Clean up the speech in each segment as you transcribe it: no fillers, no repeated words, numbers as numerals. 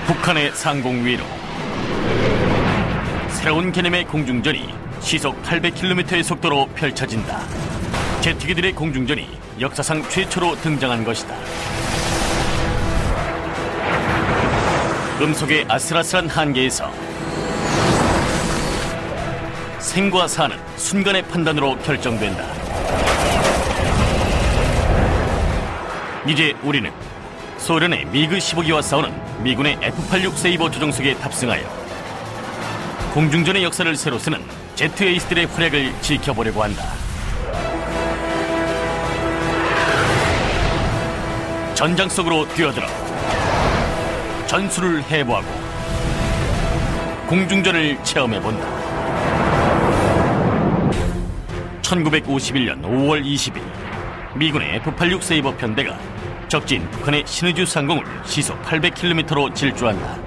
북한의 상공 위로 새로운 개념의 공중전이 시속 800km의 속도로 펼쳐진다. 제트기들의 공중전이 역사상 최초로 등장한 것이다. 음속의 아슬아슬한 한계에서 생과 사는 순간의 판단으로 결정된다. 이제 우리는 소련의 미그 15기와 싸우는 미군의 F-86 세이버 조종석에 탑승하여 공중전의 역사를 새로 쓰는 제트 에이스들의 활약을 지켜보려고 한다. 전장 속으로 뛰어들어 전술을 해부하고 공중전을 체험해본다. 1951년 5월 20일 미군의 F-86 세이버 편대가 적진 북한의 신의주 상공을 시속 800km로 질주한다.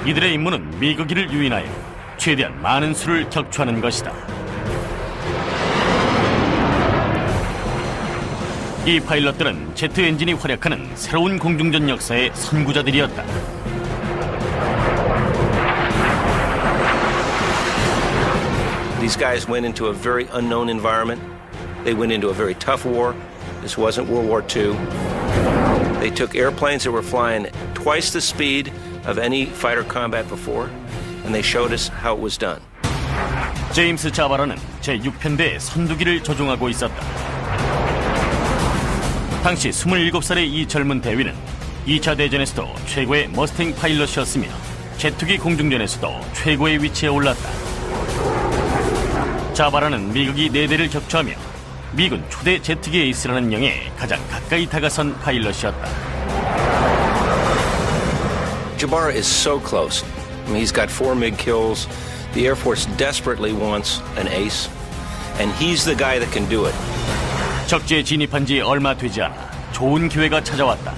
이들의 임무는 미그기를 유인하여 최대한 많은 수를 격추하는 것이다. 이 파일럿들은 제트 엔진이 활약하는 새로운 공중전 역사의 선구자들이었다. These guys went into a very unknown environment. They went into a very tough war. This wasn't World War II. They took airplanes that were flying twice the speed of any fighter combat before, and they showed us how it was done. 제임스 자바라는 제6편대의 선두기를 조종하고 있었다. 당시 27살의 이 젊은 대위는 2차 대전에서도 최고의 머스탱 파일럿이었으며 제트기 공중전에서도 최고의 위치에 올랐다. 자바라는 미국이 4대를 격추하며 미군 초대 제트기 에이스라는 영예에 가장 가까이 다가선 파일럿이었다. Jabara is so close. I mean, he's got 4 MiG kills. The Air Force desperately wants an ace, and he's the guy that can do it. 적지에 진입한 지 얼마 되지 않아 좋은 기회가 찾아왔다.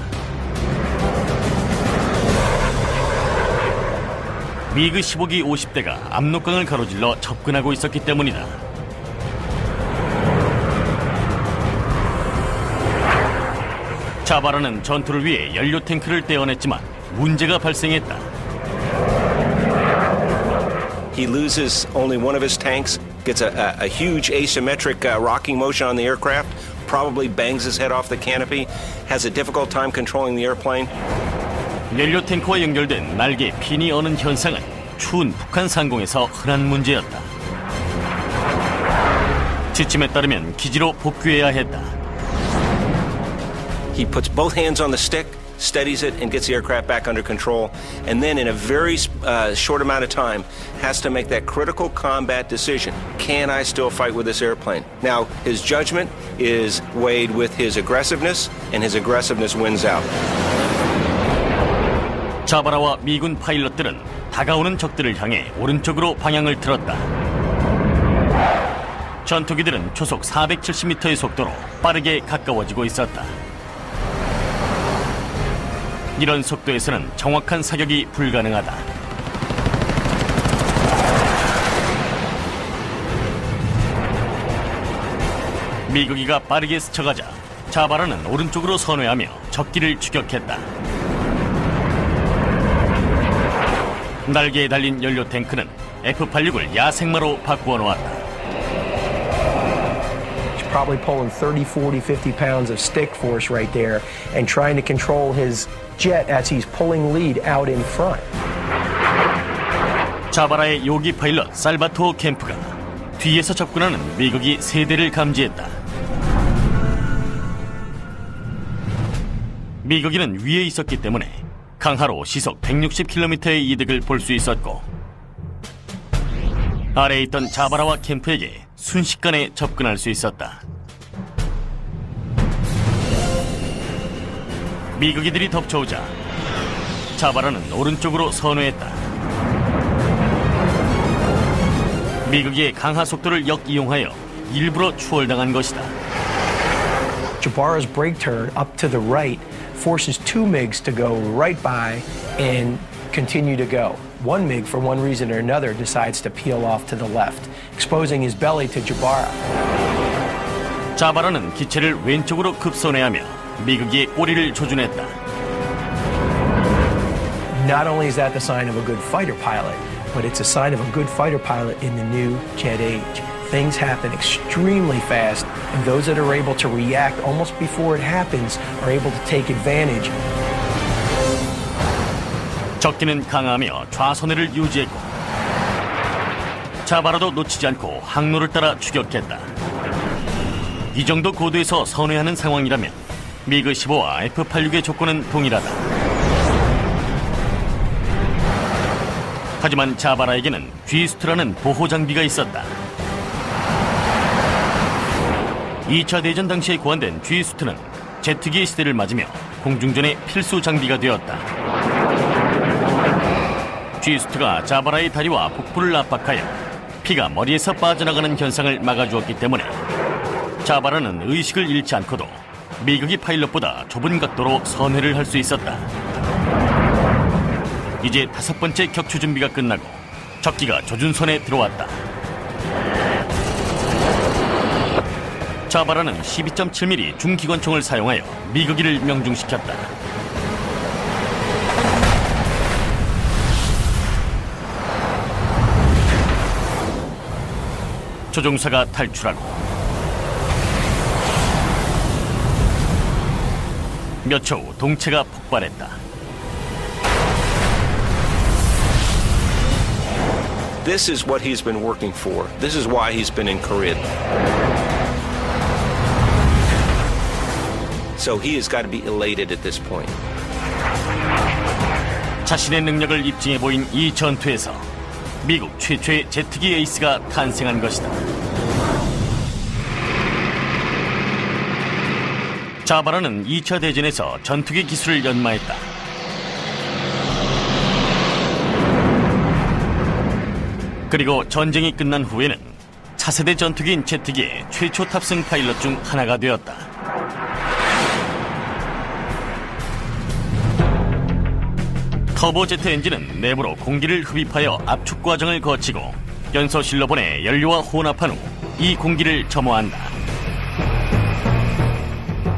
미그 15기 50대가 압록강을 가로질러 접근하고 있었기 때문이다. 자바라는 전투를 위해 연료 탱크를 떼어냈지만 문제가 발생했다. He loses only one of his tanks, gets a huge asymmetric rocking motion on the aircraft, probably bangs his head off the canopy, has a difficult time controlling the airplane. 연료 탱크와 연결된 날개에 핀이 어는 현상은 추운 북한 상공에서 흔한 문제였다. 지침에 따르면 기지로 복귀해야 했다. He puts both hands on the stick, steadies it, and gets the aircraft back under control, and then in a very short amount of time has to make that critical combat decision. Can I still fight with this airplane? Now, his judgment is weighed with his aggressiveness, and his aggressiveness wins out. 자바라와 미군 파일럿들은 다가오는 적들을 향해 오른쪽으로 방향을 틀었다. 전투기들은 초속 470m의 속도로 빠르게 가까워지고 있었다. 이런 속도에서는 정확한 사격이 불가능하다. 미국이가 빠르게 스쳐가자 자바라는 오른쪽으로 선회하며 적기를 추격했다. 날개에 달린 연료 탱크는 F-86을 야생마로 바꾸어 놓았다. Probably pulling 30, 40, 50 pounds of stick force right there and trying to control his jet as he's pulling lead out in front. 자바라의 요기 파일럿 살바토 캠프가 뒤에서 접근하는 미국이 3대를 감지했다. 미국인은 위에 있었기 때문에 강하로 시속 160km의 이득을 볼 수 있었고 아래에 있던 자바라와 캠프에게 순식간에 접근할 수 있었다. 미국이들이 덮쳐오자 자바라는 오른쪽으로 선회했다. 미국의 강하 속도를 역이용하여 일부러 추월당한 것이다. Jabara's brake turn up to the right forces 2 MiGs to go right by and continue to go. 1 MiG, for one reason or another, decides to peel off to the left, exposing his belly to Jabara. 자바라는 기체를 왼쪽으로 급선회하며 미국이 꼬리를 조준했다. Not only is that the sign of a good fighter pilot, but it's a sign of a good fighter pilot in the new jet age. Things happen extremely fast, and those that are able to react almost before it happens are able to take advantage. 적기는 강하며 좌선회를 유지했고 자바라도 놓치지 않고 항로를 따라 추격했다. 이 정도 고도에서 선회하는 상황이라면 미그 15와 F-86의 조건은 동일하다. 하지만 자바라에게는 G수트라는 보호 장비가 있었다. 2차 대전 당시에 고안된 G수트는 제트기의 시대를 맞으며 공중전의 필수 장비가 되었다. G수트가 자바라의 다리와 복부를 압박하여 피가 머리에서 빠져나가는 현상을 막아주었기 때문에 자바라는 의식을 잃지 않고도 미국이 파일럿보다 좁은 각도로 선회를 할 수 있었다. 이제 5번째 격추 준비가 끝나고 적기가 조준선에 들어왔다. 자바라는 12.7mm 중기관총을 사용하여 미국이를 명중시켰다. 조종사가 탈출하고 몇 초 후 동체가 폭발했다. This is what he's been working for. This is why he's been in Korea. So he has got to be elated at this point. 자신의 능력을 입증해 보인 이 전투에서 미국 최초의 제트기 에이스가 탄생한 것이다. 자바라는 2차 대전에서 전투기 기술을 연마했다. 그리고 전쟁이 끝난 후에는 차세대 전투기인 제트기의 최초 탑승 파일럿 중 하나가 되었다. 터보제트 엔진은 내부로 공기를 흡입하여 압축 과정을 거치고 연소실로 보내 연료와 혼합한 후 이 공기를 점화한다.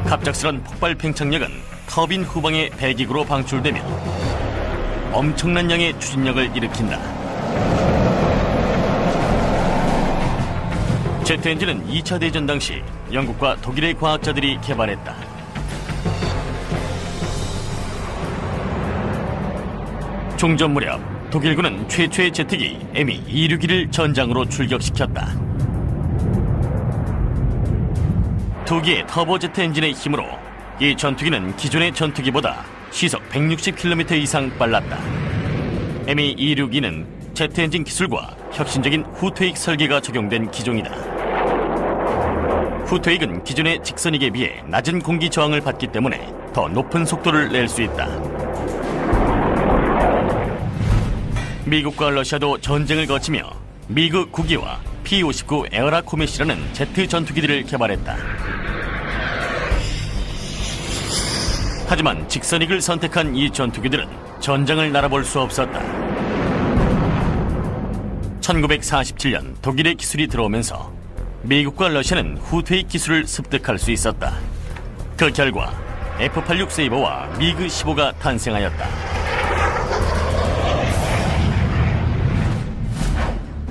갑작스런 폭발 팽창력은 터빈 후방의 배기구로 방출되며 엄청난 양의 추진력을 일으킨다. 제트 엔진은 2차 대전 당시 영국과 독일의 과학자들이 개발했다. 종전 무렵 독일군은 최초의 제트기 Me-261을 전장으로 출격시켰다. 두 개의 터보제트 엔진의 힘으로 이 전투기는 기존의 전투기보다 시속 160km 이상 빨랐다. Me-262는 제트 엔진 기술과 혁신적인 후퇴익 설계가 적용된 기종이다. 후퇴익은 기존의 직선익에 비해 낮은 공기 저항을 받기 때문에 더 높은 속도를 낼 수 있다. 미국과 러시아도 전쟁을 거치며 미그 9기와 P-59 에어라 코메시라는 제트 전투기들을 개발했다. 하지만 직선익을 선택한 이 전투기들은 전장을 날아볼 수 없었다. 1947년 독일의 기술이 들어오면서 미국과 러시아는 후퇴익 기술을 습득할 수 있었다. 그 결과 F-86 세이버와 미그 15가 탄생하였다.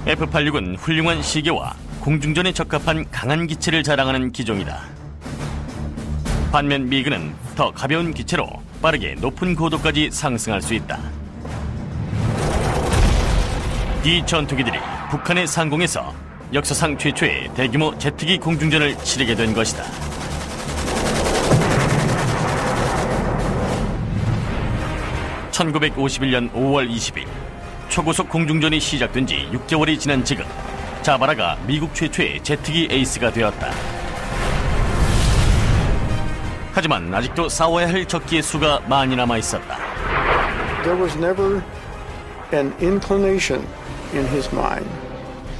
F-86은 훌륭한 시계와 공중전에 적합한 강한 기체를 자랑하는 기종이다. 반면 미그는 더 가벼운 기체로 빠르게 높은 고도까지 상승할 수 있다. 이 전투기들이 북한의 상공에서 역사상 최초의 대규모 제트기 공중전을 치르게 된 것이다. (1951년 5월 20일) 초고속 공중전이 시작된 지 6개월이 지난 지금 자바라가 미국 최초의 제트기 에이스가 되었다. 하지만 아직도 싸워야 할 적기의 수가 많이 남아 있었다. There was never an inclination in his mind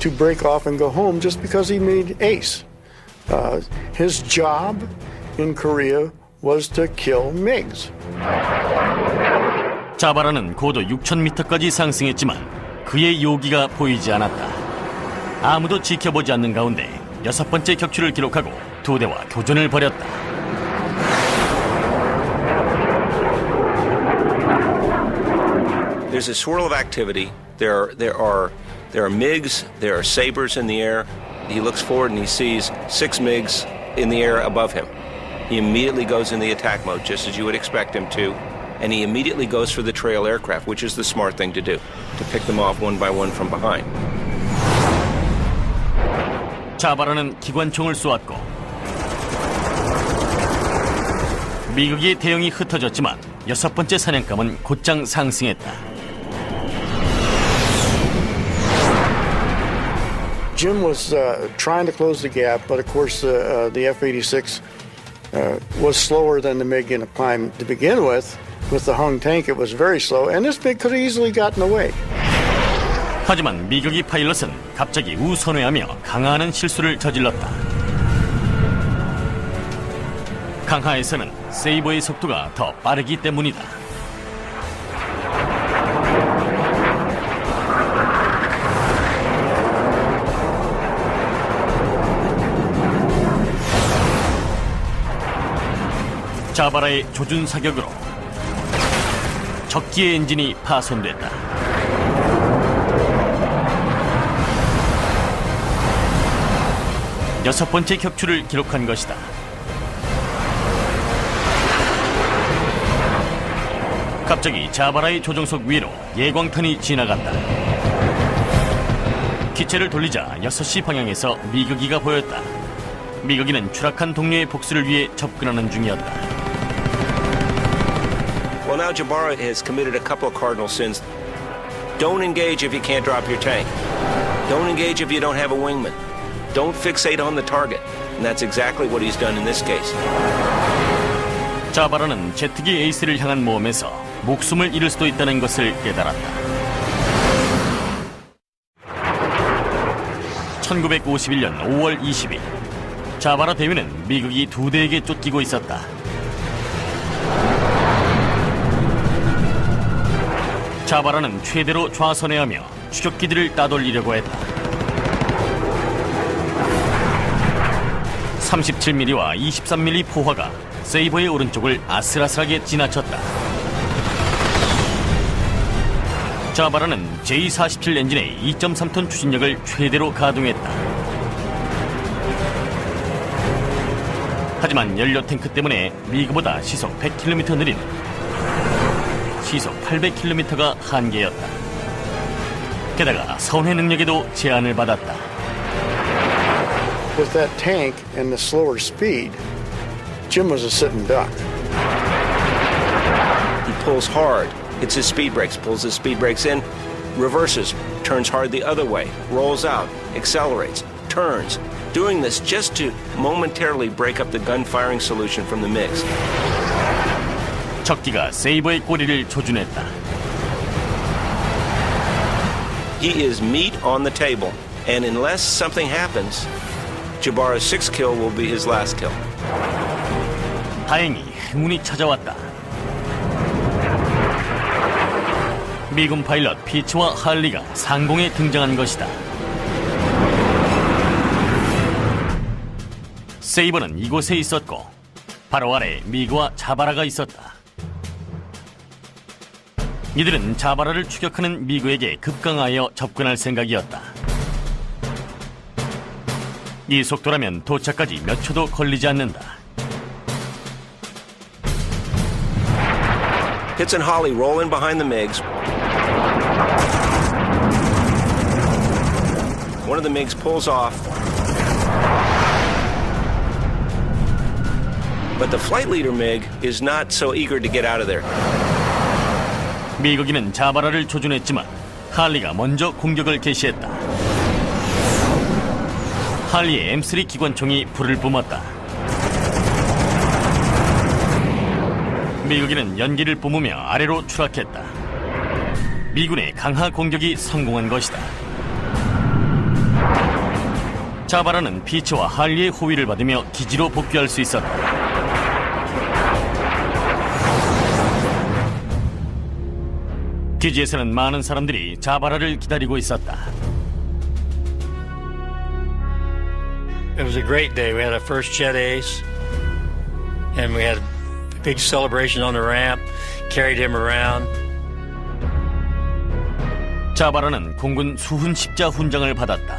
to break off and go home just because he made ace. His job in Korea was to kill MiGs. 자바라는 고도 6,000m까지 상승했지만 그의 요기가 보이지 않았다. 아무도 지켜보지 않는 가운데 6번째 격추를 기록하고 두 대와 교전을 벌였다. There's a swirl of activity. There are MiGs, there are Sabres in the air. He looks forward and he sees 6 MiGs in the air above him. He immediately goes in the attack mode, just as you would expect him to, and he immediately goes for the trail aircraft, which is the smart thing to do, to pick them off one by one from behind. 자바라는 기관총을 쏘았고 미국의 대응이 흩어졌지만 6번째 사냥감은 곧장 상승했다. Jim was trying to close the gap, but of course the F-86 was slower than the MiG in a climb to begin with. With the Hung tank, it was very slow, and this MiG could have easily gotten away. 하지만 미국의 파일럿은 갑자기 우선회하며 강하는 실수를 저질렀다. 강하에서는 세이버의 속도가 더 빠르기 때문이다. 자바라의 조준 사격으로 적기의 엔진이 파손됐다. 여섯 번째 격추를 기록한 것이다. 갑자기 자바라의 조종석 위로 예광탄이 지나갔다. 기체를 돌리자 6시 방향에서 미그기가 보였다. 미그기는 추락한 동료의 복수를 위해 접근하는 중이었다. Well, now Jabara has committed a couple of cardinal sins. Don't engage if you can't drop your tank. Don't engage if you don't have a wingman. Don't fixate on the target. And that's exactly what he's done in this case. 자바라는 제트기 에이스를 향한 모험에서 목숨을 잃을 수도 있다는 것을 깨달았다. 1951년 5월 20일 자바라 대위는 미국이 2대에게 쫓기고 있었다. 자바라는 최대로 좌선회하며 추격기들을 따돌리려고 했다. 37mm와 23mm 포화가 세이버의 오른쪽을 아슬아슬하게 지나쳤다. 자바라는 J-47 엔진의 2.3톤 추진력을 최대로 가동했다. 하지만 연료 탱크 때문에 미그보다 시속 100km 느린 시속 800km가 한계였다. 게다가 선회 능력에도 제한을 받았다. With that tank and the slower speed, Jim was a sitting duck. He pulls hard, hits his speed brakes, pulls his speed brakes in, reverses, turns hard the other way, rolls out, accelerates, turns, doing this just to momentarily break up the gun firing solution from the MiGs. 적기가 세이버의 꼬리를 조준했다. He is meat on the table, and unless something happens, Jabara's 6th kill will be his last kill. 다행히 행운이 찾아왔다. 미군 파일럿 피츠와 할리가 상공에 등장한 것이다. 세이버는 이곳에 있었고 바로 아래 미그와 자바라가 있었다. 이들은 자바라를 추격하는 미그에게 급강하여 접근할 생각이었다. 이 속도라면 도착까지 몇 초도 걸리지 않는다. Pitts and Holly roll in behind the MiGs. One of the MiGs pulls off. But the flight leader MiG is not so eager to get out of there. 미국인은 자바라를 조준했지만 할리가 먼저 공격을 개시했다. 할리의 M3 기관총이 불을 뿜었다. 미국인은 연기를 뿜으며 아래로 추락했다. 미군의 강하 공격이 성공한 것이다. 자바라는 피츠와 할리의 호위를 받으며 기지로 복귀할 수 있었다. 기지에서는 많은 사람들이 자바라를 기다리고 있었다. It was a great day. We had our first jet ace, and we had a big celebration on the ramp, carried him around. 자바라는 공군 수훈 십자 훈장을 받았다.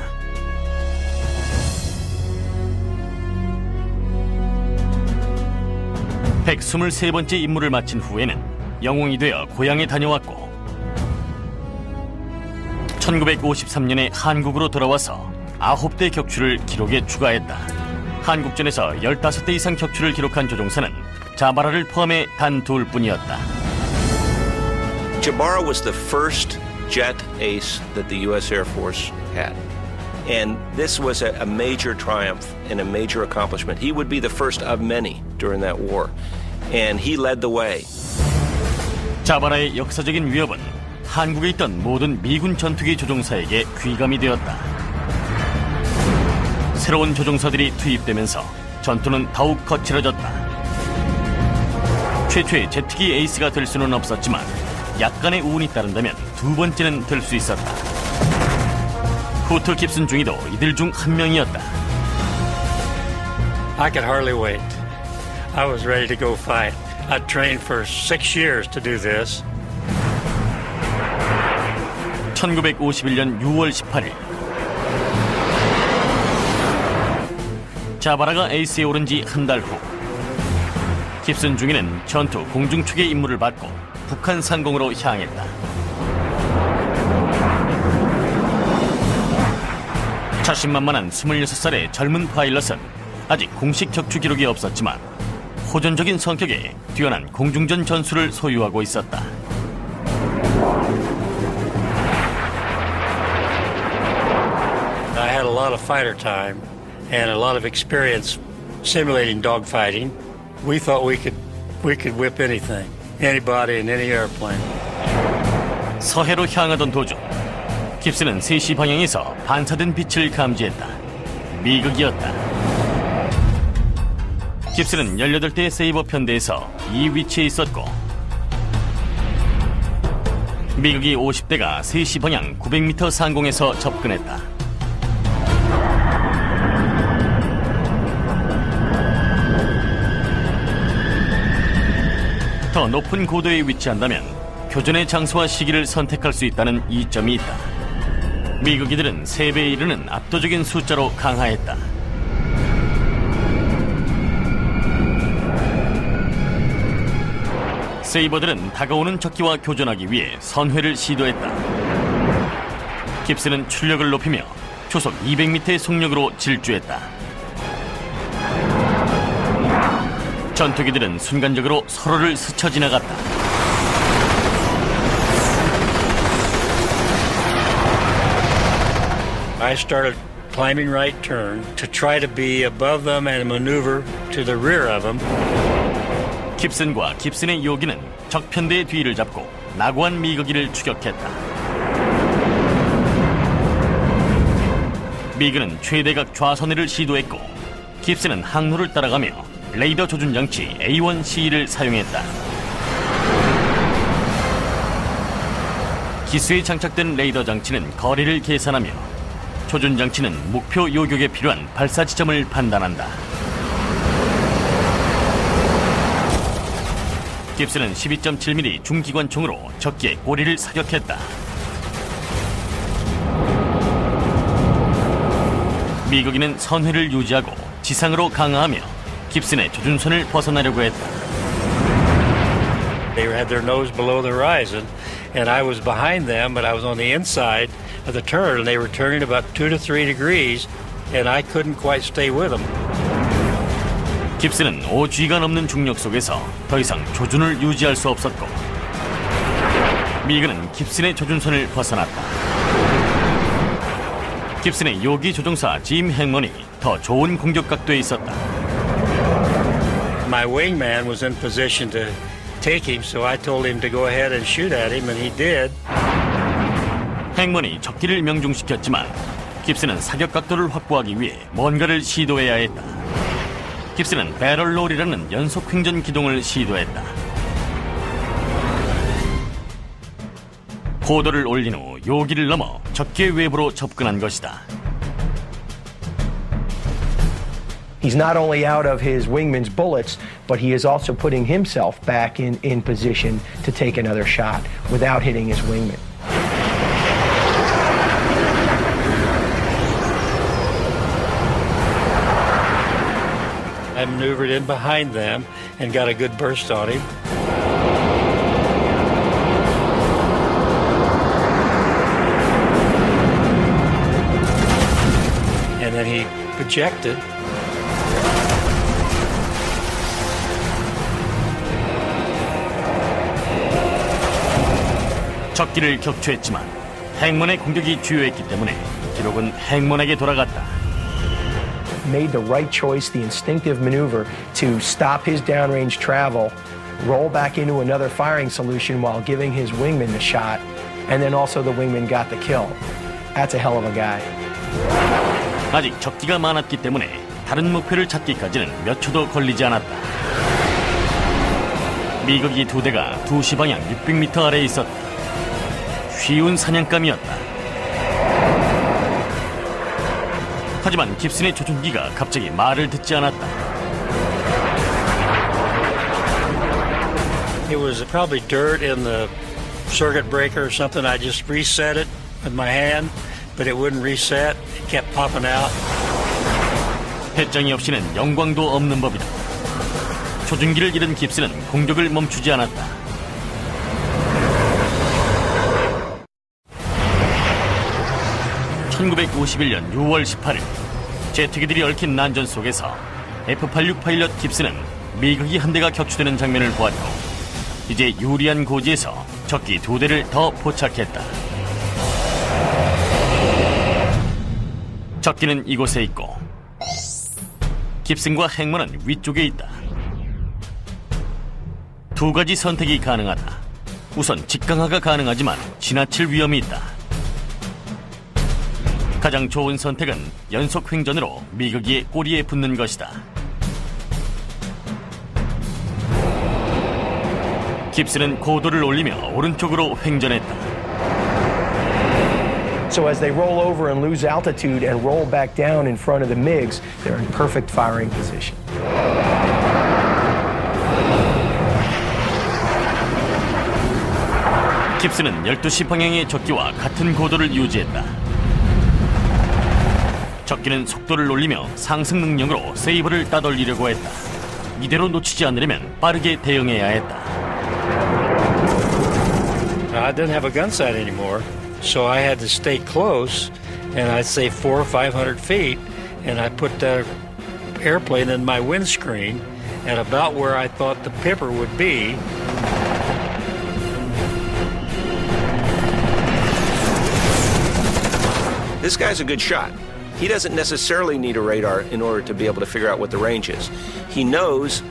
(123번째) 임무를 마친 후에는 영웅이 되어 고향에 다녀왔고 1953년에 한국으로 돌아와서 9대 격추를 기록에 추가했다. 한국전에서 15대 이상 격추를 기록한 조종사는 자바라를 포함해 단 2뿐이었다. Jabara was the first jet ace that the U.S. Air Force had. And this was a major triumph and a major accomplishment. He would be the first of many during that war. And he led the way. 자바라의 역사적인 위협은 한국에 있던 모든 미군 전투기 조종사에게 귀감이 되었다. 새로운 조종사들이 투입되면서 전투는 더욱 거칠어졌다. 최초의 제트기 에이스가 될 수는 없었지만 약간의 우운이 따른다면 2번째는 될 수 있었다. 후트 깁슨 중위도 이들 중 한 명이었다. I could hardly wait. I was ready to go fight. I trained for 6 years to do this. 1951년 6월 18일 자바라가 에이스에 오른 지 한 달 후 깁슨 중위는 전투 공중축의 임무를 받고 북한 상공으로 향했다. 자신만만한 26살의 젊은 파일럿은 아직 공식 격추 기록이 없었지만 호전적인 성격에 뛰어난 공중전 전술을 소유하고 있었다. I had a lot of fighter time and a lot of experience simulating dogfighting. We thought we could whip anything, anybody in any airplane. 서해로 향하던 도중 깁슨은 3시 방향에서 반사된 빛을 감지했다. 미극이었다. 깁슨은 18대의 세이버 편대에서 이 위치에 있었고 미극이 50대가 3시 방향 900m 상공에서 접근했다. 더 높은 고도에 위치한다면 교전의 장소와 시기를 선택할 수 있다는 이점이 있다. 미국이들은 3배에 이르는 압도적인 숫자로 강화했다. 세이버들은 다가오는 적기와 교전하기 위해 선회를 시도했다. 깁슨은 출력을 높이며 초속 200m의 속력으로 질주했다. 전투기들은 순간적으로 서로를 스쳐 지나갔다. I started climbing right turn to try to be above them and maneuver to the rear of them. 깁슨과 깁슨의 요기는 적편대의 뒤를 잡고 나고한 미거기를 추격했다. 미그는 최대각 좌선회를 시도했고 깁슨은 항로를 따라가며 레이더 조준 장치 A1C를 사용했다. 기수에 장착된 레이더 장치는 거리를 계산하며 조준 장치는 목표 요격에 필요한 발사 지점을 판단한다. 깁슨은 12.7mm 중기관총으로 적기의 꼬리를 사격했다. 미국인은 선회를 유지하고 지상으로 강화하며 깁슨의 조준선을 벗어나려고 했다. They had their nose below the horizon, and I was behind them, but I was on the inside of the turn, and they were turning about 2 to 3 degrees, and I couldn't quite stay with them. 깁슨은 5G가 넘는 중력 속에서 더 이상 조준을 유지할 수 없었고 미그는 깁슨의 조준선을 벗어났다. 깁슨의 요기 조종사 짐 행먼이 더 좋은 공격 각도에 있었다. My wingman was in position to take him, so I told him to go ahead and shoot at him, and he did. 행먼이 적기를 명중시켰지만 깁슨은 사격 각도를 확보하기 위해 뭔가를 시도해야 했다. 깁슨은 배럴롤이라는 연속 횡전 기동을 시도했다. 고도를 올린 후 요기를 넘어 적기의 외부로 접근한 것이다. He's not only out of his wingman's bullets, but he is also putting himself back in position to take another shot without hitting his wingman. maneuvered in behind them and got a good burst on him. And then he projected. 적기를 격추했지만 행문의 공격이 주요했기 때문에 기록은 행문에게 돌아갔다. Made the right choice, the instinctive maneuver to stop his downrange travel, roll back into another firing solution while giving his wingman the shot, and then also the wingman got the kill. That's a hell of a guy. 아직 적기가 많았기 때문에 다른 목표를 찾기까지는 몇 초도 걸리지 않았다. 미국이 두 대가 2시 방향 600m 아래에 있었다. 쉬운 사냥감이었다. 하지만 깁슨의 조준기가 갑자기 말을 듣지 않았다. It was probably dirt in the circuit breaker or something. I just reset it with my hand, but it wouldn't reset. It kept popping out. 배짱이 없이는 영광도 없는 법이다. 조준기를 잃은 깁슨은 공격을 멈추지 않았다. (1951년 6월 18일) 제트기들이 얽힌 난전 속에서 F-86 파일럿 깁슨은 미국이 한 대가 격추되는 장면을 보았고, 이제 유리한 고지에서 적기 2대를 더 포착했다. 적기는 이곳에 있고 깁슨과 행문은 위쪽에 있다. 두 가지 선택이 가능하다. 우선 직강화가 가능하지만 지나칠 위험이 있다. 가장 좋은 선택은 연속 횡전으로 미국의 꼬리에 붙는 것이다. 깁슨은 고도를 올리며 오른쪽으로 횡전했다. So as they roll over and lose altitude and roll back down in front of the MiGs, they're in perfect firing position. 깁슨은 12시 방향의 적기와 같은 고도를 유지했다. 적기는 속도를 올리며 상승 능력으로 세이버를 따돌리려고 했다. 이대로 놓치지 않으려면 빠르게 대응해야 했다. I didn't have a gun sight anymore, so I had to stay close, and I'd say 400 or 500 feet, and I put the airplane in my windscreen at about where I thought the pipper would be. This guy's a good shot. He doesn't necessarily need a radar in order to be able to figure out what the range is. He knows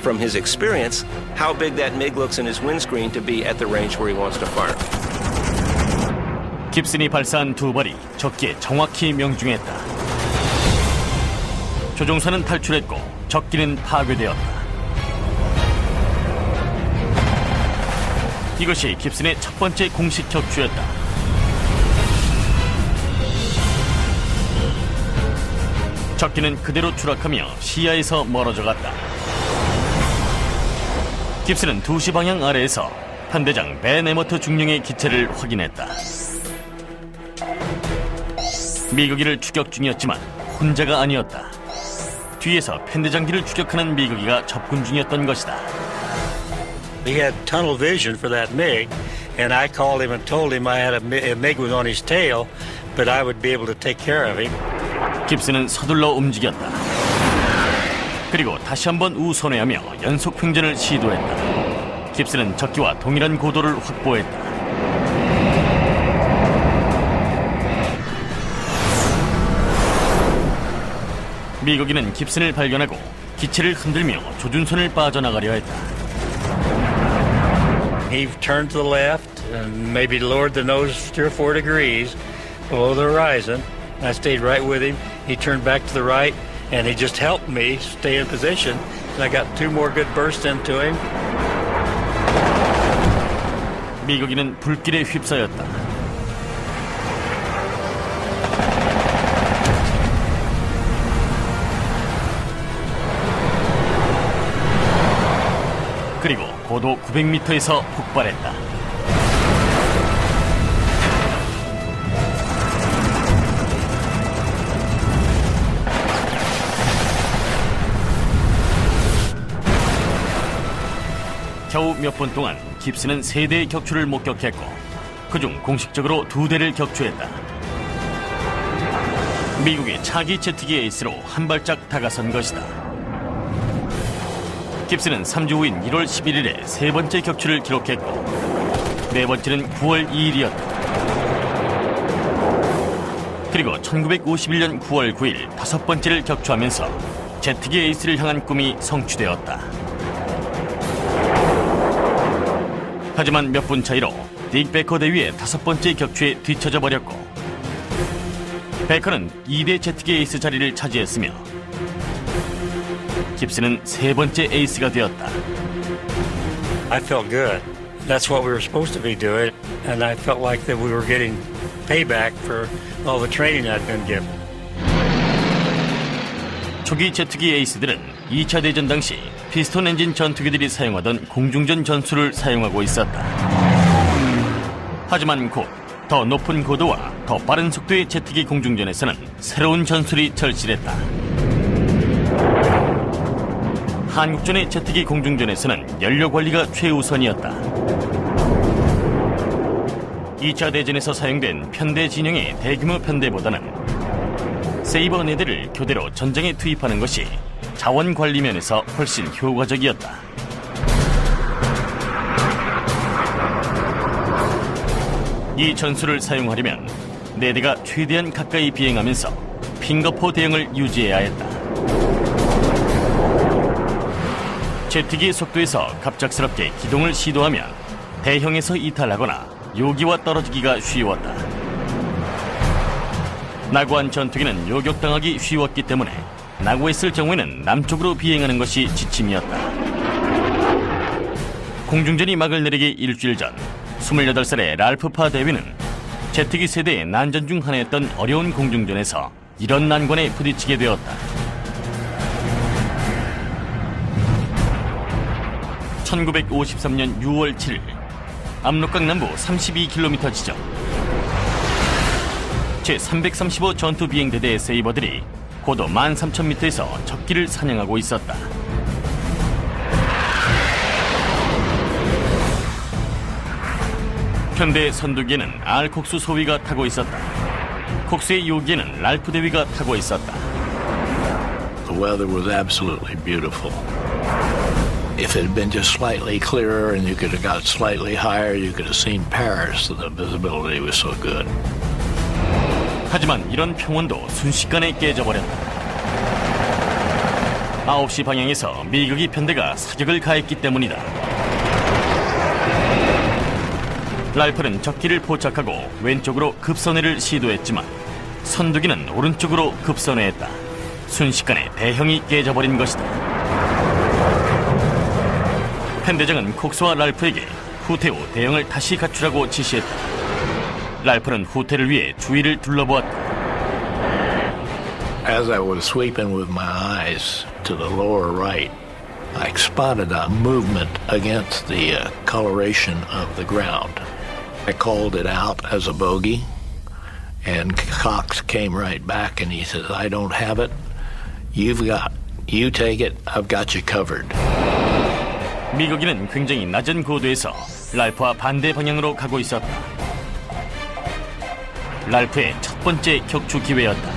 from his experience how big that MiG looks in his windscreen to be at the range where he wants to fire. 깁슨이 발사한 두 발이 적기에 정확히 명중했다. 조종사는 탈출했고 적기는 파괴되었다. 이것이 깁슨의 첫 번째 공식 격추였다. 적기는 그대로 추락하며 시야에서 멀어져 갔다. 깁슨은 2시 방향 아래에서 편대장 벤 에머트 중령의 기체를 확인했다. 미국이를 추격 중이었지만 혼자가 아니었다. 뒤에서 편대장기를 추격하는 미국이가 접근 중이었던 것이다. He had tunnel vision for that MiG, and I called him and told him I had a MiG was on his tail, but I would be able to take care of him. 깁슨은 서둘러 움직였다. 그리고 다시 한번 우선회하며 연속 횡전을 시도했다. 깁슨은 적기와 동일한 고도를 확보했다. 미국인은 깁슨을 발견하고 기체를 흔들며 조준선을 빠져나가려 했다. He turned to the left and maybe lowered the nose 3 or 4 degrees below the horizon. I stayed right with him. He turned back to the right, and he just helped me stay in position. And I got 2 more good bursts into him. 미국인은 불길에 휩싸였다. 그리고 고도 900m에서 폭발했다. 겨우 몇 분 동안 깁스는 3대의 격추를 목격했고 그중 공식적으로 2대를 격추했다. 미국의 차기 제트기 에이스로 한 발짝 다가선 것이다. 깁스는 3주 후인 1월 11일에 3번째 격추를 기록했고 4번째는 9월 2일이었다. 그리고 1951년 9월 9일 5번째를 격추하면서 제트기 에이스를 향한 꿈이 성취되었다. 하지만 몇 분 차이로 딕 베커 대위의 5번째 격추에 뒤처져 버렸고 베커는 2대 제트기 에이스 자리를 차지했으며 깁스는 3번째 에이스가 되었다. I felt good. That's what we were supposed to be doing, and I felt like that we were getting payback for all the training I'd been given. 초기 제트기 에이스들은 2차 대전 당시 피스톤 엔진 전투기들이 사용하던 공중전 전술을 사용하고 있었다. 하지만 곧 더 높은 고도와 더 빠른 속도의 제트기 공중전에서는 새로운 전술이 절실했다. 한국전의 제트기 공중전에서는 연료 관리가 최우선이었다. 2차 대전에서 사용된 편대 진영의 대규모 편대보다는 세이버 4대를 교대로 전장에 투입하는 것이 자원 관리 면에서 훨씬 효과적이었다. 이 전술을 사용하려면 4대가 최대한 가까이 비행하면서 핑거포 대응을 유지해야 했다. 제트기의 속도에서 갑작스럽게 기동을 시도하면 대형에서 이탈하거나 요기와 떨어지기가 쉬웠다. 나고한 전투기는 요격당하기 쉬웠기 때문에 나고했을 경우에는 남쪽으로 비행하는 것이 지침이었다. 공중전이 막을 내리기 일주일 전 28살의 랄프 파 대위는 제트기 세대의 난전 중 하나였던 어려운 공중전에서 이런 난관에 부딪히게 되었다. 1953년 6월 7일 압록강 남부 32km 지점 제335 전투비행대대의 세이버들이 고도 13,000m에서 적기를 사냥하고 있었다. 편대 선두기에는 알콕수 소위가 타고 있었다. 콕수의 요기에는 랄프 대위가 타고 있었다. The weather was absolutely beautiful. If it had been just slightly clearer and you could have got slightly higher, you could have seen Paris. The visibility was so good. 하지만 이런 평온도 순식간에 깨져버렸다. 9시 방향에서 미국이 편대가 사격을 가했기 때문이다. 랄프는 적기를 포착하고 왼쪽으로 급선회를 시도했지만 선두기는 오른쪽으로 급선회했다. 순식간에 대형이 깨져버린 것이다. 편대장은 콕스와 랄프에게 후퇴 후 대형을 다시 갖추라고 지시했다. 랄프는 후퇴를 위해 주위를 둘러보았다. As I was sweeping with my eyes to the lower right, I spotted a movement against the coloration of the ground. I called it out as a bogey, and Cox came right back and he says, I don't have it. You take it. I've got you covered. 미국인은 굉장히 낮은 고도에서 랄프와 반대 방향으로 가고 있었다. 랄프의 첫 번째 격추 기회였다.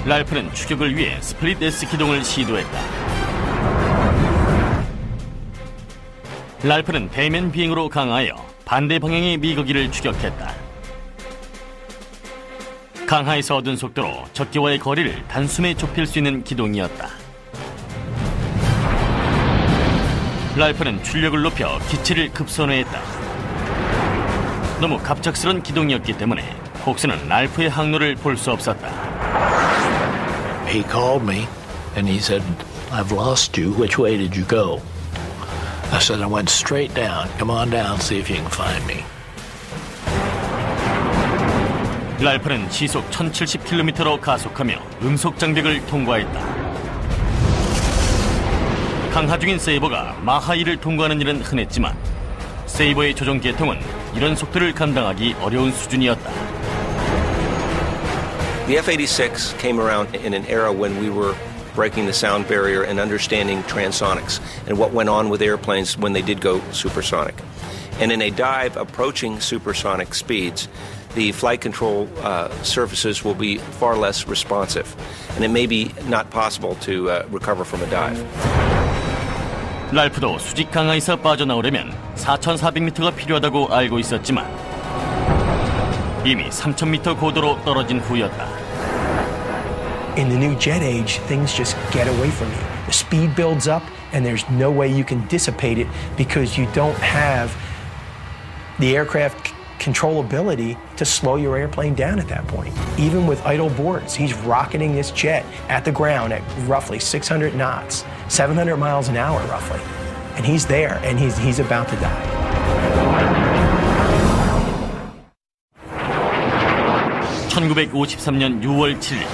랄프는 추격을 위해 스플릿 S 기동을 시도했다. 랄프는 대면 비행으로 강하여 반대 방향의 미거기를 추격했다. 강하에서 얻은 속도로 적기와의 거리를 단숨에 좁힐 수 있는 기동이었다. 랄프는 출력을 높여 기체를 급선회했다. 너무 갑작스런 기동이었기 때문에 콕스는 랄프의 항로를 볼 수 없었다. He called me and he said, I've lost you. Which way did you go? I said, I went straight down. Come on down, see if you can find me. 랄프는 시속 1070km로 가속하며 음속 장벽을 통과했다. 강하 중인 세이버가 마하 1을 통과하는 일은 흔했지만 세이버의 조종 계통은 이런 속도를 감당하기 어려운 수준이었다. The F-86 came around in an era when we were breaking the sound barrier and understanding transonics and what went on with airplanes when they did go supersonic. And in a dive approaching supersonic speeds, the flight control surfaces will be far less responsive, and it may be not possible to recover from a dive. 랄프도 수직 강화에서 빠져나오려면 4,400m가 필요하다고 알고 있었지만 이미 3,000m 고도로 떨어진 후였다. In the new jet age, things just get away from you. The speed builds up, and there's no way you can dissipate it because you don't have the aircraft controllability to slow your airplane down at that point. Even with idle boards, he's rocketing this jet at the ground at roughly 600 knots, 700 miles an hour roughly. And he's there, and he's about to die. (1953년 6월 7일)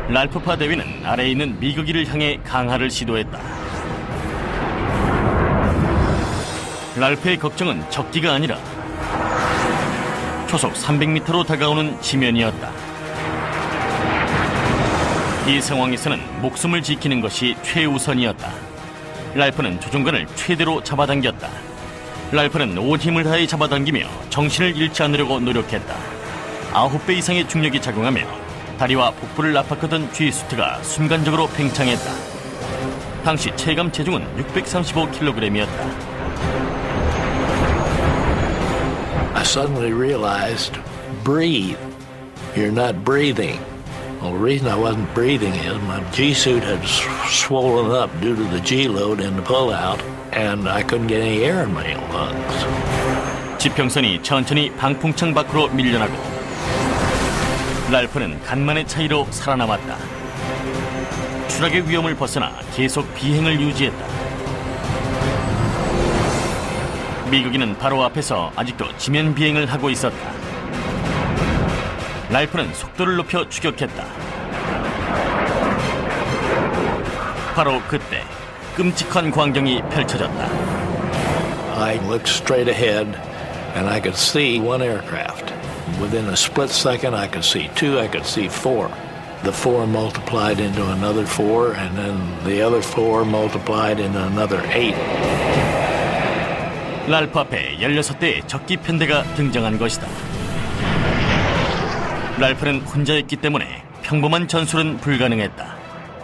랄프파 대위는 아래에 있는 미그기를 향해 강하를 시도했다. 랄프의 걱정은 적기가 아니라 초속 300m로 다가오는 지면이었다. 이 상황에서는 목숨을 지키는 것이 최우선이었다. 랄프는 조종관을 최대로 잡아당겼다. 랄프는 온 힘을 다해 잡아당기며 정신을 잃지 않으려고 노력했다. 9배 이상의 중력이 작용하며 다리와 복부를 압박하던 G수트가 순간적으로 팽창했다. 당시 체감 체중은 635kg이었다. I suddenly realized, breathe. You're not breathing. Well, the reason I wasn't breathing is my G-suit had swollen up due to the G-load and the pull-out, and I couldn't get any air in my lungs. 지평선이 천천히 방풍창 밖으로 밀려나고 랄프는 간만의 차이로 살아남았다. 추락의 위험을 벗어나 계속 비행을 유지했다. 미국인은 바로 앞에서 아직도 지면 비행을 하고 있었다. 랄프는 속도를 높여 추격했다. 바로 그때 끔찍한 광경이 펼쳐졌다. I looked straight ahead and I could see one aircraft. Within a split second I could see two, I could see four. The four multiplied into another four, and then the other four multiplied into another 8. 랄프 앞에 16대의 적기 편대가 등장한 것이다. 랄프는 혼자였기 때문에 평범한 전술은 불가능했다.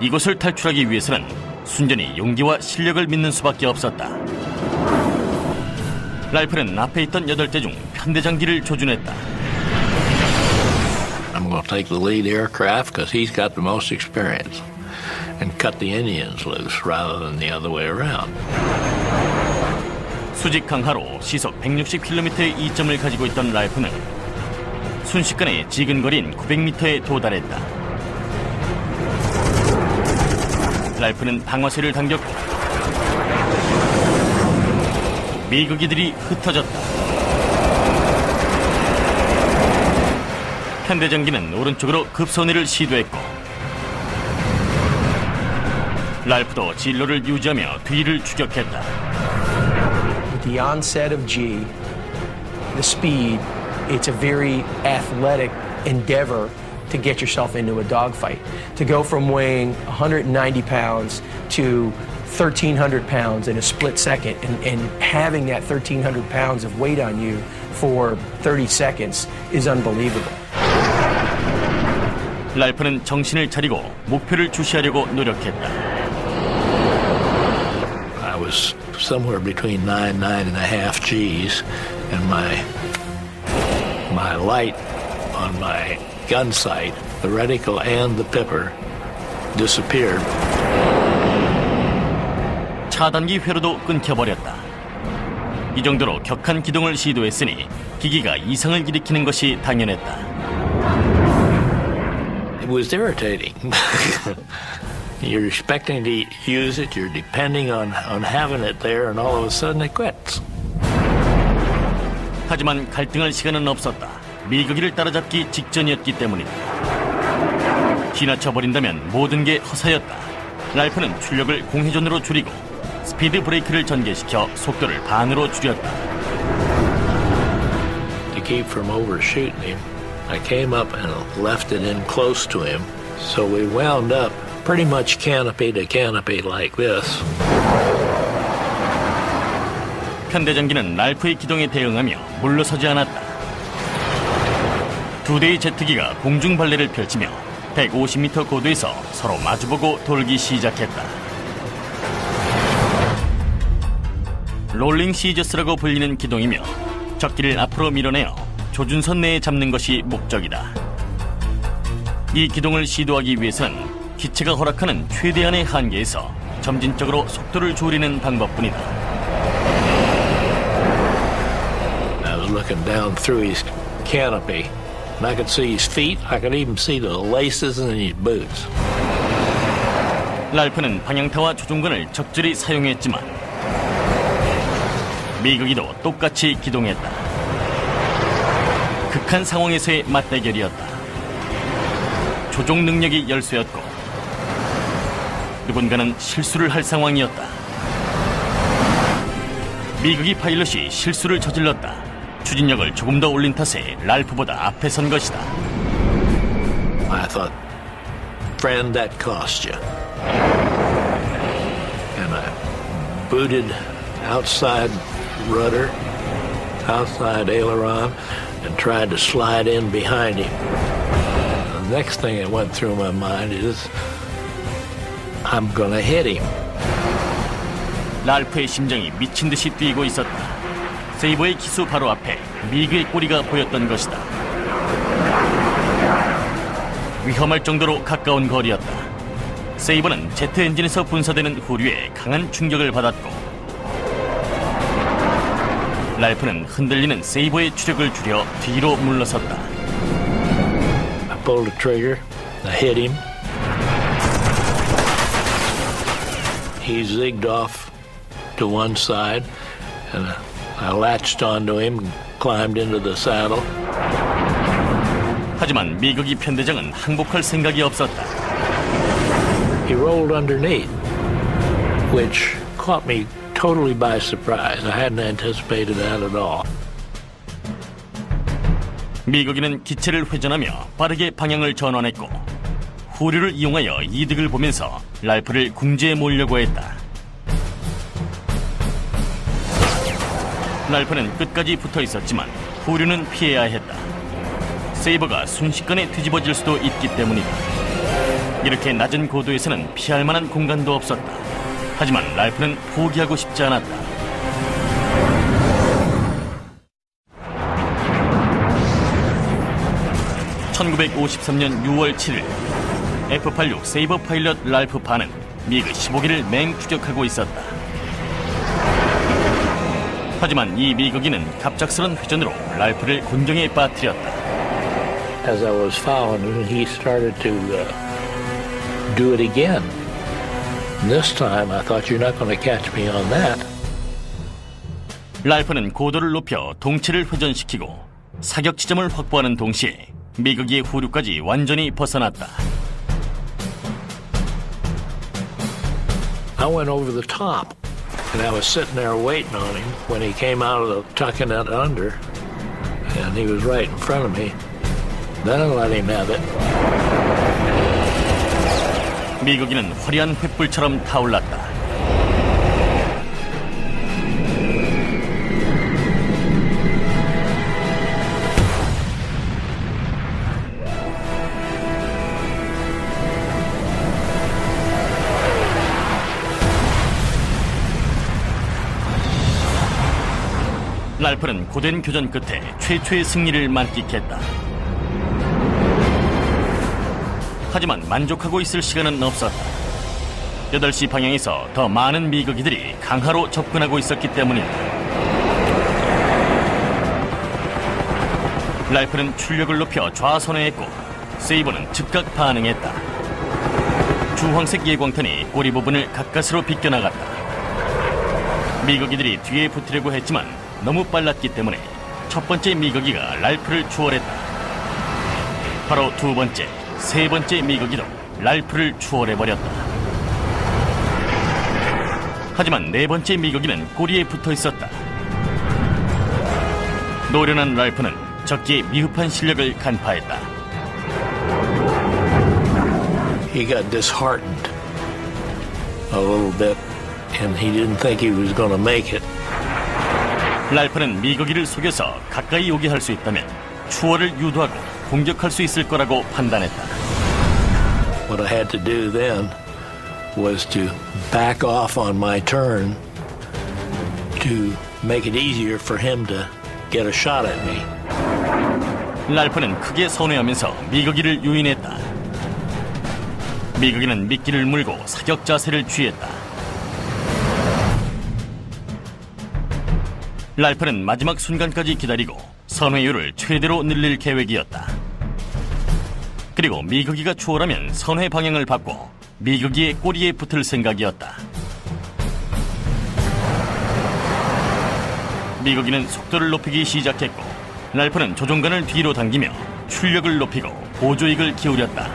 이곳을 탈출하기 위해서는 순전히 용기와 실력을 믿는 수밖에 없었다. 랄프는 앞에 있던 8대 중 편대장기를 조준했다. I'm going to take the lead aircraft because he's got the most experience and cut the Indians loose rather than the other way around. 수직 강하로 시속 160km의 이점을 가지고 있던 랄프는 순식간에 지근거린 900m에 도달했다. 랄프는 방아쇠를 당겼고 미국이들이 흩어졌다. 편대장기는 오른쪽으로 급선회를 시도했고 랄프도 진로를 유지하며 뒤를 추격했다. With the onset of G, the speed, it's a very athletic endeavor to get yourself into a dogfight. To go from weighing 190 pounds to 1,300 pounds in a split second and having that 1,300 pounds of weight on you for 30 seconds is unbelievable. 랄프는 정신을 차리고 목표를 주시하려고 노력했다. I was somewhere between 9.5 Gs, and my light on my gun sight, the reticle and the pipper, disappeared. 차단기 회로도 끊겨버렸다. 이 정도로 격한 기동을 시도했으니 기기가 이상을 일으키는 것이 당연했다. It was irritating. You're expecting to use it, you're depending on having it there, and all of a sudden it quits. 하지만 갈등할 시간은 없었다. 미그기를 따라잡기 직전이었기 때문이다. 지나쳐버린다면 모든 게 허사였다. 랄프는 출력을 공회전으로 줄이고 스피드 브레이크를 전개시켜 속도를 반으로 줄였다. To keep from overshooting him, I came up and left it in close to him, so we wound up pretty much canopy to canopy like this. 현대전기는 랄프의 기동에 대응하며 물러서지 않았다. 두 대의 제트기가 공중 발레를 펼치며 150m 고도에서 서로 마주보고 돌기 시작했다. 롤링 시저스라고 불리는 기동이며 적기를 앞으로 밀어내어 조준선 내에 잡는 것이 목적이다. 이 기동을 시도하기 위해서는 기체가 허락하는 최대한의 한계에서 점진적으로 속도를 줄이는 방법뿐이다. I was looking down through his canopy, and I could see his feet. I could even see the laces in his boots. 랄프는 방향타와 조종관을 적절히 사용했지만 미국이도 똑같이 기동했다. 극한 상황에서의 맞대결이었다. 조종 능력이 열쇠였고 누군가는 실수를 할 상황이었다. 미국이 파일럿이 실수를 저질렀다. 추진력을 조금 더 올린 탓에 랄프보다 앞에 선 것이다. I thought, friend, that cost you. And I booted outside rudder, outside aileron, and tried to slide in behind him. The next thing that went through my mind is, I'm gonna hit him. 랄프의 심장이 미친 듯이 뛰고 있었다. 세이버의 기수 바로 앞에 미그의 꼬리가 보였던 것이다. 위험할 정도로 가까운 거리였다. 세이버는 제트 엔진에서 분사되는 후류에 강한 충격을 받았고 랄프는 흔들리는 세이버의 추력을 줄여 뒤로 물러섰다. I pulled the trigger, I hit him. He zigged off to one side, and I latched onto him and climbed into the saddle. 하지만 미국이 편대장은 항복할 생각이 없었다. He rolled underneath, which caught me totally by surprise. I hadn't anticipated that at all. 미국인은 기체를 회전하며 빠르게 방향을 전환했고 후류를 이용하여 이득을 보면서 랄프를 궁지에 몰려고 했다. 랄프는 끝까지 붙어 있었지만 후류는 피해야 했다. 세이버가 순식간에 뒤집어질 수도 있기 때문이다. 이렇게 낮은 고도에서는 피할 만한 공간도 없었다. 하지만 랄프는 포기하고 싶지 않았다. (1953년 6월 7일) F-86 세이버 파일럿 랄프 반은 미그 15기를 맹추격하고 있었다. 하지만 이 미국인은 갑작스런 회전으로 랄프를 곤경에 빠뜨렸다. As I was following him, he started to do it again. This time I thought, you're not going to catch me on that. 랄프는 고도를 높여 동체를 회전시키고 사격 지점을 확보하는 동시에 미국의 후류까지 완전히 벗어났다. I went over the top, and I was sitting there waiting on him when he came out of the tucking it under, and he was right in front of me. Then I let him have it. 미국인은 화려한 횃불처럼 타올랐다. 랄프는 고된 교전 끝에 최초의 승리를 만끽했다. 하지만 만족하고 있을 시간은 없었다. 8시 방향에서 더 많은 미국이들이 강하로 접근하고 있었기 때문이다. 랄프는 출력을 높여 좌선회했고 세이버는 즉각 반응했다. 주황색 예광탄이 꼬리 부분을 가까스로 비껴나갔다. 미국이들이 뒤에 붙으려고 했지만 너무 빨랐기 때문에 첫 번째 미국이가 랄프를 추월했다. 바로 두 번째, 세 번째 미국이도 랄프를 추월해버렸다. 하지만 네 번째 미국이는 꼬리에 붙어 있었다. 노련한 랄프는 적기의 미흡한 실력을 간파했다. he got disheartened a little bit, and he didn't think he was going to make it. 랄프는 미거기를 속여서 가까이 오게 할 수 있다면 추월을 유도하고 공격할 수 있을 거라고 판단했다. What I had to do then was to back off on my turn to make it easier for him to get a shot at me. 랄프는 크게 선회하면서 미거기를 유인했다. 미거기는 미끼를 물고 사격 자세를 취했다. 랄프는 마지막 순간까지 기다리고 선회율을 최대로 늘릴 계획이었다. 그리고 미거기가 추월하면 선회 방향을 바꿔 미거기의 꼬리에 붙을 생각이었다. 미거기는 속도를 높이기 시작했고 랄프는 조종간을 뒤로 당기며 출력을 높이고 보조익을 기울였다.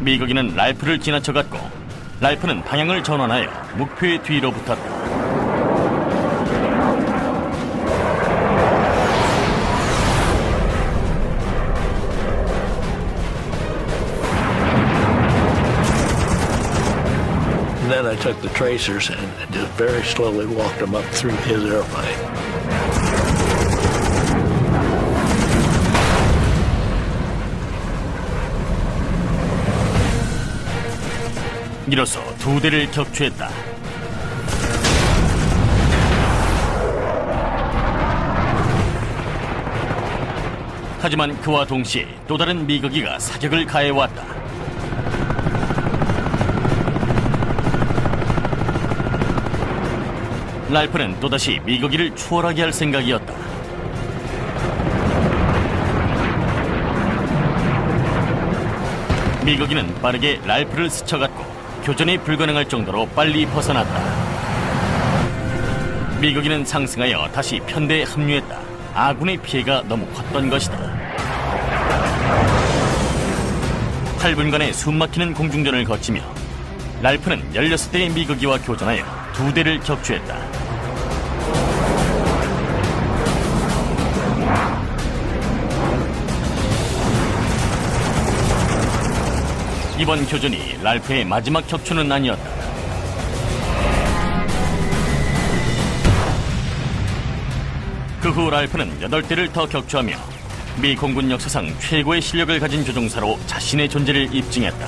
미거기는 랄프를 지나쳐갔고 랄프는 방향을 전환하여 목표의 뒤로 붙었다. And then I took the tracers and just very slowly walked them up through his airplane. 이로써 두 대를 격추했다. 하지만 그와 동시에 또 다른 미거기가 사격을 가해왔다. 랄프는 또다시 미거기를 추월하게 할 생각이었다. 미거기는 빠르게 랄프를 스쳐갔고 교전이 불가능할 정도로 빨리 벗어났다. 미거기는 상승하여 다시 편대에 합류했다. 아군의 피해가 너무 컸던 것이다. 8분간의 숨막히는 공중전을 거치며 랄프는 16대의 미거기와 교전하여 2대를 격추했다. 이번 교전이 랄프의 마지막 격추는 아니었다. 그 후 랄프는 8대를 더 격추하며 미 공군 역사상 최고의 실력을 가진 조종사로 자신의 존재를 입증했다.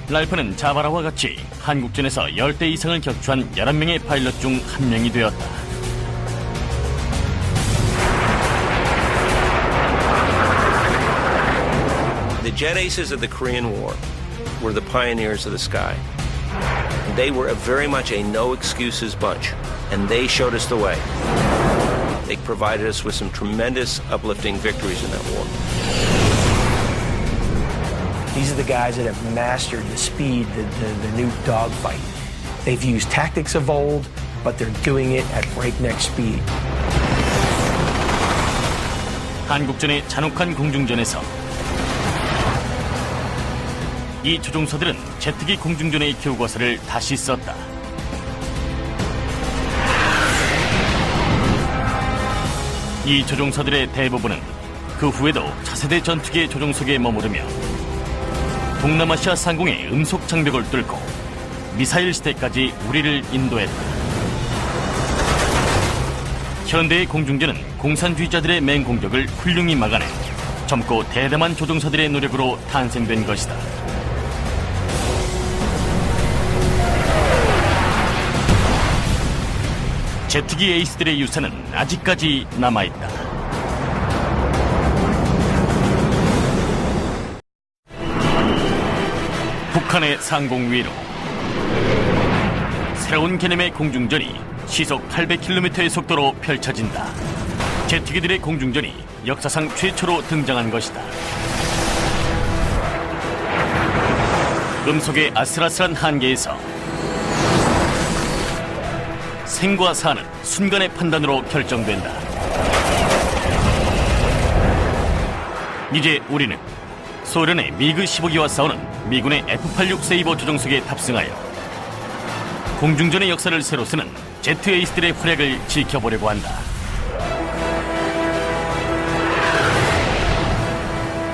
랄프는 자바라와 같이 한국전에서 10대 이상을 격추한 11명의 파일럿 중 한 명이 되었다. The jet aces of the Korean War were the pioneers of the sky. They were very much a no-excuses bunch, and they showed us the way. They provided us with some tremendous uplifting victories in that war. These are the guys that have mastered the speed, the new dogfight. They've used tactics of old, but they're doing it at breakneck speed. 한국전의 잔혹한 공중전에서 이 조종사들은 제트기 공중전의 교과서를 다시 썼다. 이 조종사들의 대부분은 그 후에도 차세대 전투기의 조종석에 머무르며 동남아시아 상공의 음속 장벽을 뚫고 미사일 시대까지 우리를 인도했다. 현대의 공중전은 공산주의자들의 맹공격을 훌륭히 막아내 젊고 대담한 조종사들의 노력으로 탄생된 것이다. 제트기 에이스들의 유산은 아직까지 남아있다. 북한의 상공 위로 새로운 개념의 공중전이 시속 800km의 속도로 펼쳐진다. 제트기들의 공중전이 역사상 최초로 등장한 것이다. 음속의 아슬아슬한 한계에서 생과 사는 순간의 판단으로 결정된다. 이제 우리는 소련의 미그 15기와 싸우는 미군의 F-86 세이버 조종석에 탑승하여 공중전의 역사를 새로 쓰는 제트 에이스들의 활약을 지켜보려고 한다.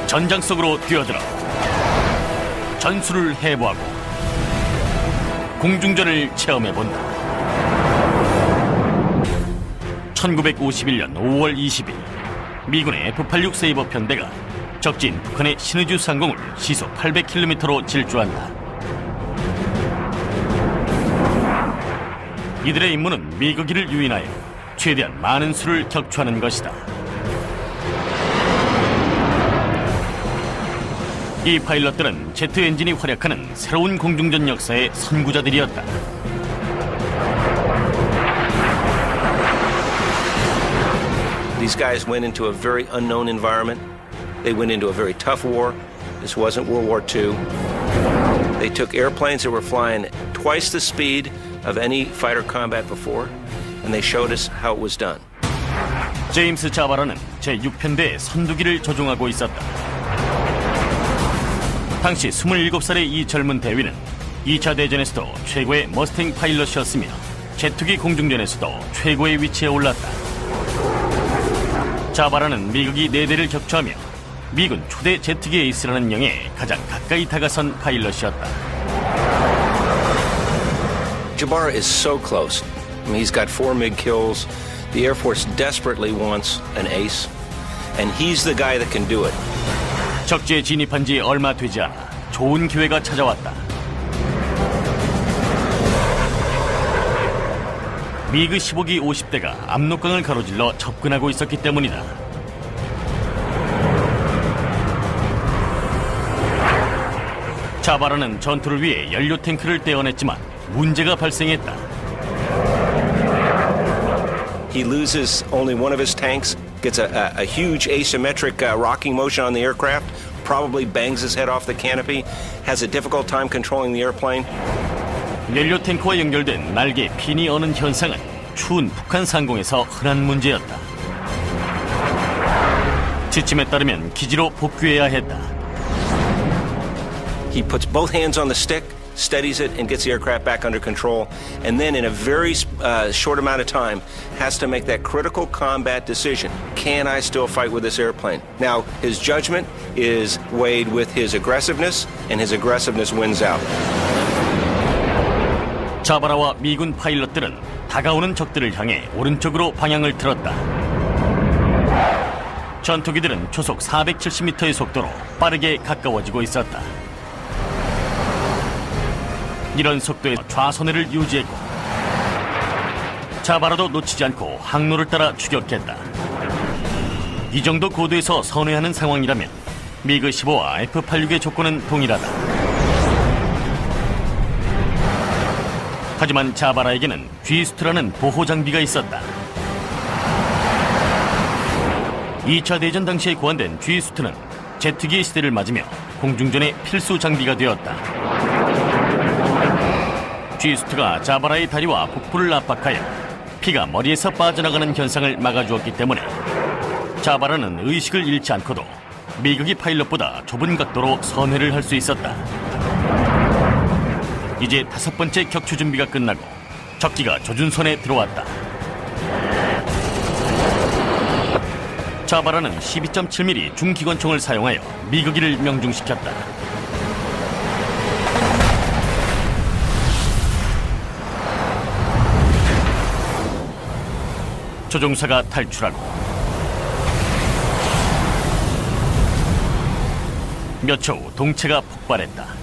전장 속으로 뛰어들어 전술을 해부하고 공중전을 체험해본다. 1951년 5월 20일 미군의 F-86 세이버 편대가 적진 북한의 신의주 상공을 시속 800km로 질주한다. 이들의 임무는 미거기를 유인하여 최대한 많은 수를 격추하는 것이다. 이 파일럿들은 제트 엔진이 활약하는 새로운 공중전 역사의 선구자들이었다. These guys went into a very unknown environment. They went into a very tough war. This wasn't World War II. They took airplanes that were flying twice the speed of any fighter combat before, and they showed us how it was done. 제임스 자바라는 제6편대의 선두기를 조종하고 있었다. 당시 27살의 이 젊은 대위는 2차 대전에서도 최고의 머스탱 파일럿이었으며 제투기 공중전에서도 최고의 위치에 올랐다. 자바라는 미국이 4대를 격추하며 미군 초대 제트기 에이스라는 영예에 가장 가까이 다가선 파일럿이었다. Jabara is so close. I mean, he's got 4 MiG kills. The Air Force desperately wants an ace, and he's the guy that can do it. 적지에 진입한 지 얼마 되지 않아 좋은 기회가 찾아왔다. 미그 15기 50대가 압록강을 가로질러 접근하고 있었기 때문이다. 자바라는 전투를 위해 연료 탱크를 떼어냈지만 문제가 발생했다. He loses only one of his tanks, gets a huge asymmetric rocking motion on the aircraft, probably bangs his head off the canopy, has a difficult time controlling the airplane. 연료 탱크와 연결된 날개 핀이 어는 현상은 추운 북한 상공에서 흔한 문제였다. 지침에 따르면 기지로 복귀해야 했다. He puts both hands on the stick, steadies it, and gets the aircraft back under control, and then in a very short amount of time has to make that critical combat decision. Can I still fight with this airplane? Now, his judgment is weighed with his aggressiveness, and his aggressiveness wins out. 자바라와 미군 파일럿들은 다가오는 적들을 향해 오른쪽으로 방향을 틀었다. 전투기들은 초속 470m의 속도로 빠르게 가까워지고 있었다. 이런 속도의 좌선회를 유지했고 자바라도 놓치지 않고 항로를 따라 추격했다. 이 정도 고도에서 선회하는 상황이라면 미그 15와 F-86의 조건은 동일하다. 하지만 자바라에게는 G수트라는 보호 장비가 있었다. 2차 대전 당시에 고안된 G수트는 제트기의 시대를 맞으며 공중전의 필수 장비가 되었다. G수트가 자바라의 다리와 복부를 압박하여 피가 머리에서 빠져나가는 현상을 막아주었기 때문에 자바라는 의식을 잃지 않고도 미국이 파일럿보다 좁은 각도로 선회를 할 수 있었다. 이제 5번째 격추 준비가 끝나고 적기가 조준선에 들어왔다. 자바라는 12.7mm 중기관총을 사용하여 미국이를 명중시켰다. 조종사가 탈출하고 몇 초 후 동체가 폭발했다.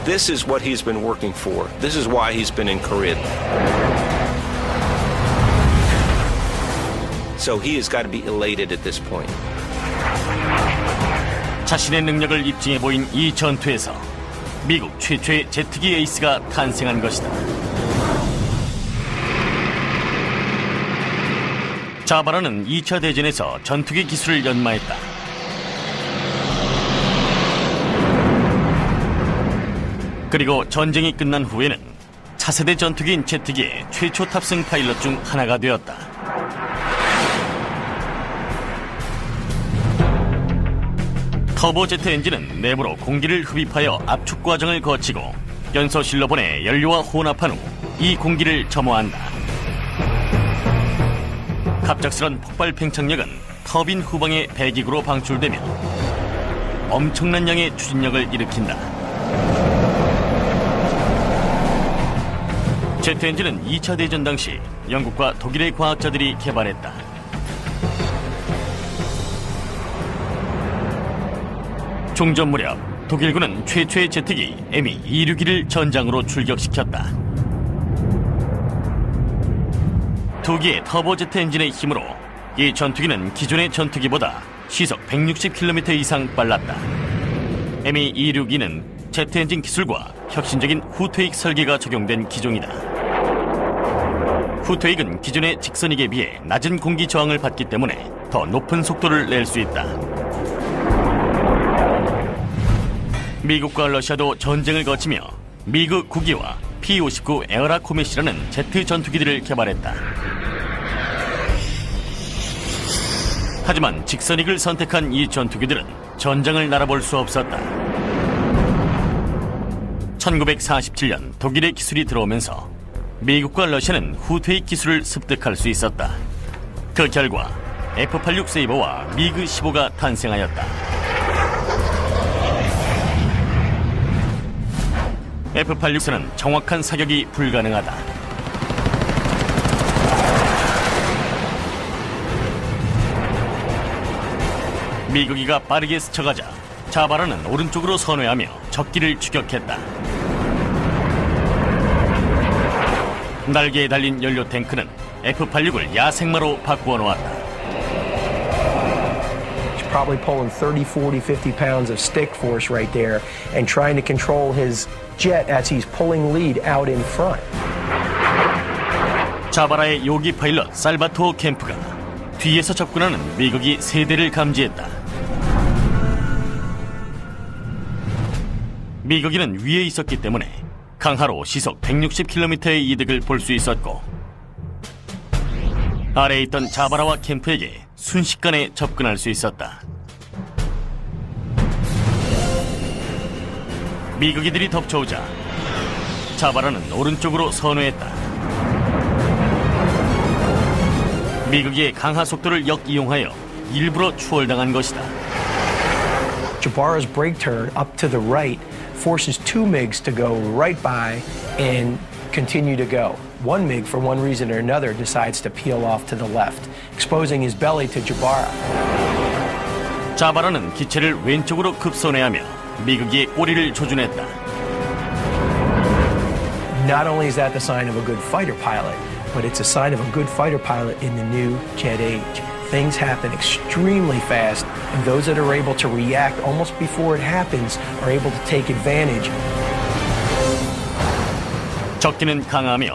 This is what he's been working for. This is why he's been in Korea. So he has got to be elated at this point. 자신의 능력을 입증해 보인 이 전투에서 미국 최초의 제트기 에이스가 탄생한 것이다. 자바라는 2차 대전에서 전투기 기술을 연마했다. 그리고 전쟁이 끝난 후에는 차세대 전투기인 제트기의 최초 탑승 파일럿 중 하나가 되었다. 터보제트 엔진은 내부로 공기를 흡입하여 압축 과정을 거치고 연소실로 보내 연료와 혼합한 후 이 공기를 점화한다. 갑작스런 폭발 팽창력은 터빈 후방의 배기구로 방출되며 엄청난 양의 추진력을 일으킨다. 제트 엔진은 2차 대전 당시 영국과 독일의 과학자들이 개발했다. 종전 무렵 독일군은 최초의 제트기 Me-261을 전장으로 출격시켰다. 두 개의 터보제트 엔진의 힘으로 이 전투기는 기존의 전투기보다 시속 160km 이상 빨랐다. Me-261은 제트 엔진 기술과 혁신적인 후퇴익 설계가 적용된 기종이다. 후퇴익은 기존의 직선익에 비해 낮은 공기 저항을 받기 때문에 더 높은 속도를 낼 수 있다. 미국과 러시아도 전쟁을 거치며 미그 9기와 P-59 에어라 코메시라는 제트 전투기들을 개발했다. 하지만 직선익을 선택한 이 전투기들은 전장을 날아볼 수 없었다. 1947년 독일의 기술이 들어오면서 미국과 러시아는 후퇴익 기술을 습득할 수 있었다. 그 결과 F-86 세이버와 미그 15가 탄생하였다. F-86는 정확한 사격이 불가능하다. 미국이가 빠르게 스쳐가자 자바라는 오른쪽으로 선회하며 적기를 추격했다. 날개에 달린 연료 탱크는 F-86을 야생마로 바꾸어 놓았다. He's probably pulling 30, 40, 50 pounds of stick force right there and trying to control his jet as he's pulling lead out in front. 자바라의 요기 파일럿 살바토 캠프가 뒤에서 접근하는 미국이 세 대를 감지했다. 미국인은 위에 있었기 때문에 강하로 시속 160km의 이득을 볼 수 있었고 아래에 있던 자바라와 캠프에게 순식간에 접근할 수 있었다. 미국이들이 덮쳐오자 자바라는 오른쪽으로 선회했다. 미국의 강하 속도를 역이용하여 일부러 추월당한 것이다. Jabara's brake turn up to the right forces two MiGs to go right by and continue to go. One MiG, for one reason or another, decides to peel off to the left, exposing his belly to Jabara. 자바라는 기체를 왼쪽으로 급선회하며 미국의 꼬리를 조준했다. Not only is that the sign of a good fighter pilot, but it's a sign of a good fighter pilot in the new jet age. Things happen extremely fast, and those that are able to react almost before it happens are able to take advantage. 적기는 강하며